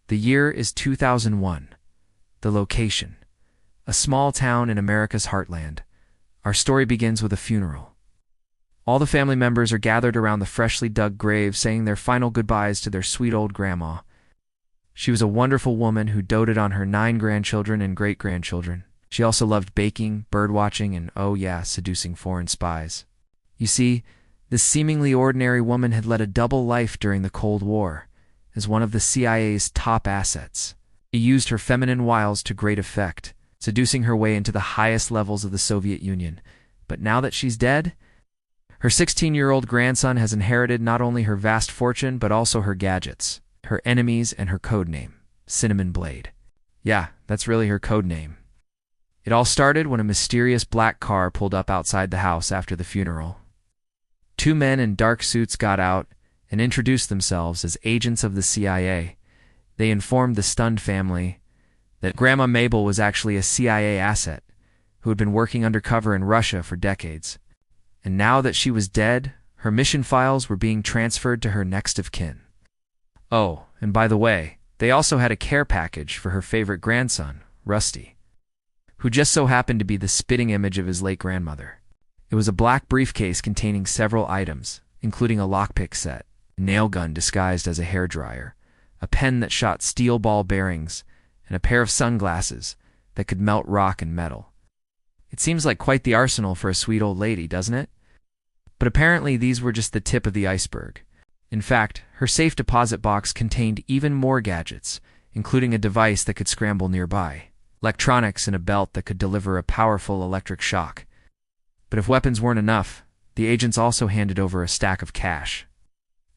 The year is 2001. The location: a small town in America's heartland. Our story begins with a funeral. All the family members are gathered around the freshly dug grave, saying their final goodbyes to their sweet old grandma. She was a wonderful woman who doted on her 9 grandchildren and great-grandchildren. She also loved baking, bird-watching, and, oh yeah, seducing foreign spies. You see, this seemingly ordinary woman had led a double life during the Cold War as one of the CIA's top assets. She used her feminine wiles to great effect, seducing her way into the highest levels of the Soviet Union. But now that she's dead, her 16-year-old grandson has inherited not only her vast fortune but also her gadgets, her enemies, and her code name, Cinnamon Blade. Yeah, that's really her code name. It all started when a mysterious black car pulled up outside the house after the funeral. 2 men in dark suits got out and introduced themselves as agents of the CIA. They informed the stunned family that Grandma Mabel was actually a CIA asset who had been working undercover in Russia for decades. And now that she was dead, her mission files were being transferred to her next of kin. Oh, and by the way, they also had a care package for her favorite grandson, Rusty, who just so happened to be the spitting image of his late grandmother. It was a black briefcase containing several items, including a lockpick set, a nail gun disguised as a hairdryer, a pen that shot steel ball bearings, and a pair of sunglasses that could melt rock and metal. It seems like quite the arsenal for a sweet old lady, doesn't it? But apparently these were just the tip of the iceberg. In fact, her safe deposit box contained even more gadgets, including a device that could scramble nearby, electronics, and a belt that could deliver a powerful electric shock. But if weapons weren't enough, the agents also handed over a stack of cash,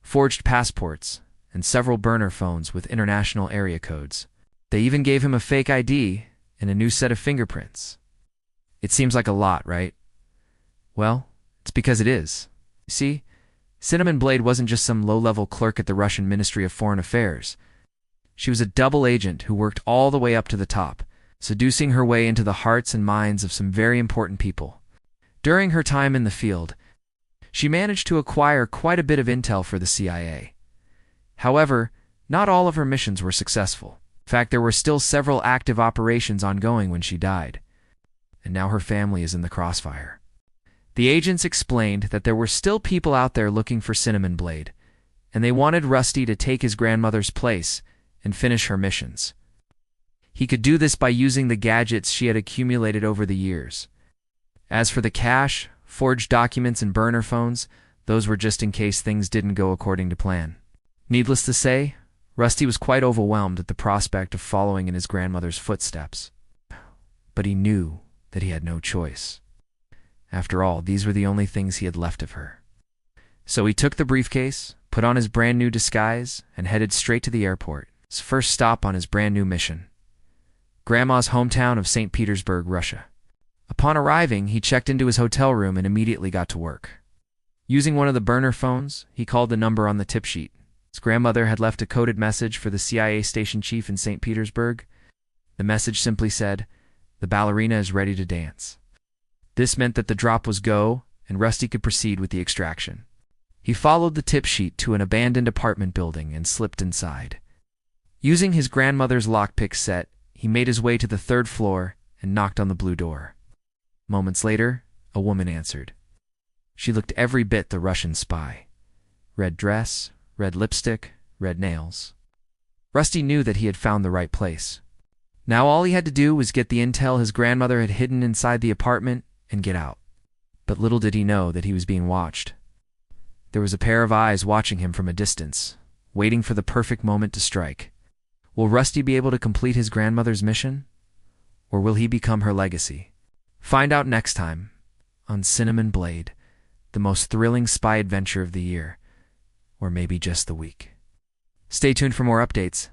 forged passports, and several burner phones with international area codes. They even gave him a fake ID and a new set of fingerprints. It seems like a lot, right? Well, it's because it is. You see, Cinnamon Blade wasn't just some low-level clerk at the Russian Ministry of Foreign Affairs. She was a double agent who worked all the way up to the top, seducing her way into the hearts and minds of some very important people. During her time in the field, she managed to acquire quite a bit of intel for the CIA. However, not all of her missions were successful. In fact, there were still several active operations ongoing when she died. And now her family is in the crossfire. The agents explained that there were still people out there looking for Cinnamon Blade, and they wanted Rusty to take his grandmother's place and finish her missions. He could do this by using the gadgets she had accumulated over the years. As for the cash, forged documents, and burner phones, those were just in case things didn't go according to plan. Needless to say, Rusty was quite overwhelmed at the prospect of following in his grandmother's footsteps. But he knew that he had no choice. After all, these were the only things he had left of her. So he took the briefcase, put on his brand new disguise, and headed straight to the airport, his first stop on his brand new mission: Grandma's hometown of St. Petersburg, Russia. Upon arriving, he checked into his hotel room and immediately got to work. Using one of the burner phones, he called the number on the tip sheet. His grandmother had left a coded message for the CIA station chief in St. Petersburg. The message simply said, "The ballerina is ready to dance." This meant that the drop was go, and Rusty could proceed with the extraction. He followed the tip sheet to an abandoned apartment building and slipped inside. Using his grandmother's lockpick set, he made his way to the 3rd floor and knocked on the blue door. Moments later, a woman answered. She looked every bit the Russian spy. Red dress, red lipstick, red nails. Rusty knew that he had found the right place. Now all he had to do was get the intel his grandmother had hidden inside the apartment and get out. But little did he know that he was being watched. There was a pair of eyes watching him from a distance, waiting for the perfect moment to strike. Will Rusty be able to complete his grandmother's mission? Or will he become her legacy? Find out next time on Cinnamon Blade, the most thrilling spy adventure of the year, or maybe just the week. Stay tuned for more updates.